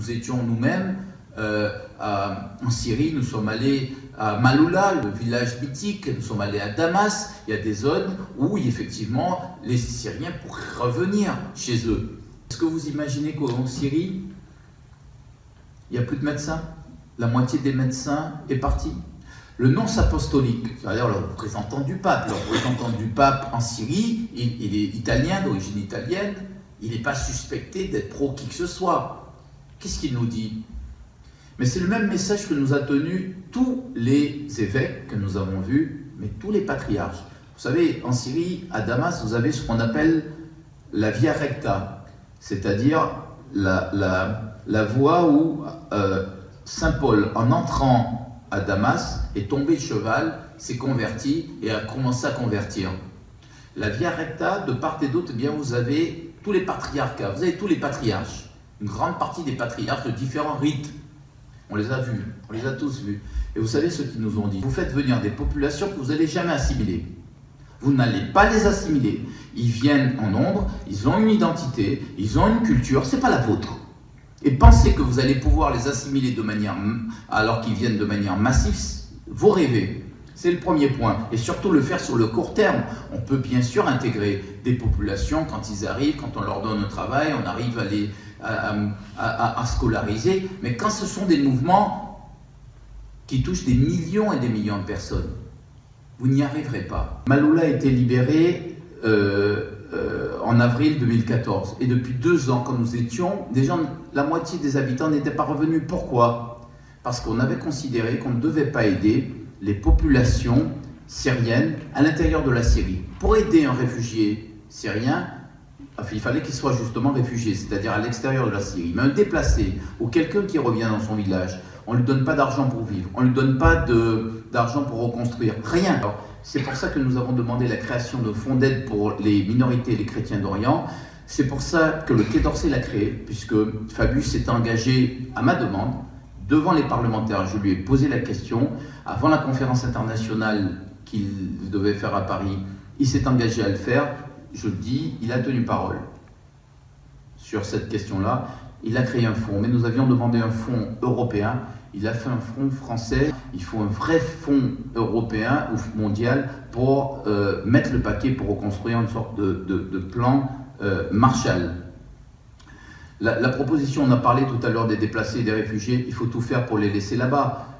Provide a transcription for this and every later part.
Nous étions nous-mêmes en Syrie, nous sommes allés à Maloula, le village mythique, nous sommes allés à Damas. Il y a des zones où effectivement les Syriens pourraient revenir chez eux. Est-ce que vous imaginez qu'en Syrie, il n'y a plus de médecins? La moitié des médecins est partie. Le nonce apostolique, c'est-à-dire le représentant du pape en Syrie, il est italien, d'origine italienne, il n'est pas suspecté d'être pro qui que ce soit. Qu'est-ce qu'il nous dit? Mais c'est le même message que nous a tenu tous les évêques que nous avons vus, mais tous les patriarches. Vous savez, en Syrie, à Damas, vous avez ce qu'on appelle la via recta, c'est-à-dire la voie où Saint Paul, en entrant à Damas, est tombé de cheval, s'est converti et a commencé à convertir. La via recta, de part et d'autre, eh bien, vous avez tous les patriarcats, vous avez tous les patriarches, une grande partie des patriarches de différents rites. On les a vus, on les a tous vus. Et vous savez ce qu'ils nous ont dit? Vous faites venir des populations que vous n'allez jamais assimiler. Vous n'allez pas les assimiler. Ils viennent en nombre, ils ont une identité, ils ont une culture, c'est pas la vôtre. Et pensez que vous allez pouvoir les assimiler de manière, alors qu'ils viennent de manière massive, vous rêvez. C'est le premier point. Et surtout le faire sur le court terme. On peut bien sûr intégrer des populations quand ils arrivent, quand on leur donne un travail, on arrive à scolariser. Mais quand ce sont des mouvements qui touchent des millions et des millions de personnes, vous n'y arriverez pas. Maloula a été libéré en avril 2014. Et depuis 2 ans, quand nous étions, déjà la moitié des habitants n'étaient pas revenus. Pourquoi? Parce qu'on avait considéré qu'on ne devait pas aider les populations syriennes à l'intérieur de la Syrie. Pour aider un réfugié syrien, il fallait qu'il soit justement réfugié, c'est-à-dire à l'extérieur de la Syrie. Mais un déplacé ou quelqu'un qui revient dans son village, on ne lui donne pas d'argent pour vivre, on ne lui donne pas d'argent pour reconstruire, rien. C'est pour ça que nous avons demandé la création de fonds d'aide pour les minorités et les chrétiens d'Orient. C'est pour ça que le Quai d'Orsay l'a créé, puisque Fabius s'est engagé à ma demande devant les parlementaires. Je lui ai posé la question avant la conférence internationale qu'il devait faire à Paris. Il s'est engagé à le faire. Je le dis, il a tenu parole sur cette question-là. Il a créé un fonds, mais nous avions demandé un fonds européen. Il a fait un fonds français. Il faut un vrai fonds européen ou mondial pour mettre le paquet pour reconstruire une sorte de plan Marshall. La proposition, on a parlé tout à l'heure des déplacés et des réfugiés, il faut tout faire pour les laisser là-bas.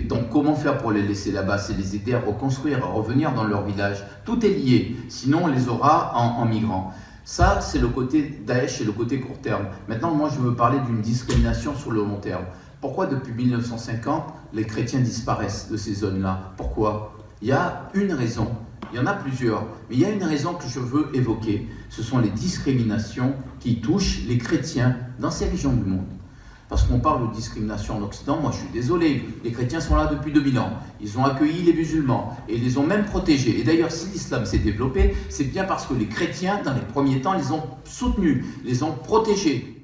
Donc comment faire pour les laisser là-bas? C'est les aider à reconstruire, à revenir dans leur village. Tout est lié, sinon on les aura en migrants. Ça, c'est le côté Daesh et le côté court terme. Maintenant, moi, je veux parler d'une discrimination sur le long terme. Pourquoi depuis 1950, les chrétiens disparaissent de ces zones-là? Pourquoi? Il y a une raison. Il y en a plusieurs, mais il y a une raison que je veux évoquer. Ce sont les discriminations qui touchent les chrétiens dans ces régions du monde. Parce qu'on parle de discrimination en Occident, moi je suis désolé, les chrétiens sont là depuis 2000 ans. Ils ont accueilli les musulmans et les ont même protégés. Et d'ailleurs, si l'islam s'est développé, c'est bien parce que les chrétiens, dans les premiers temps, les ont soutenus, les ont protégés.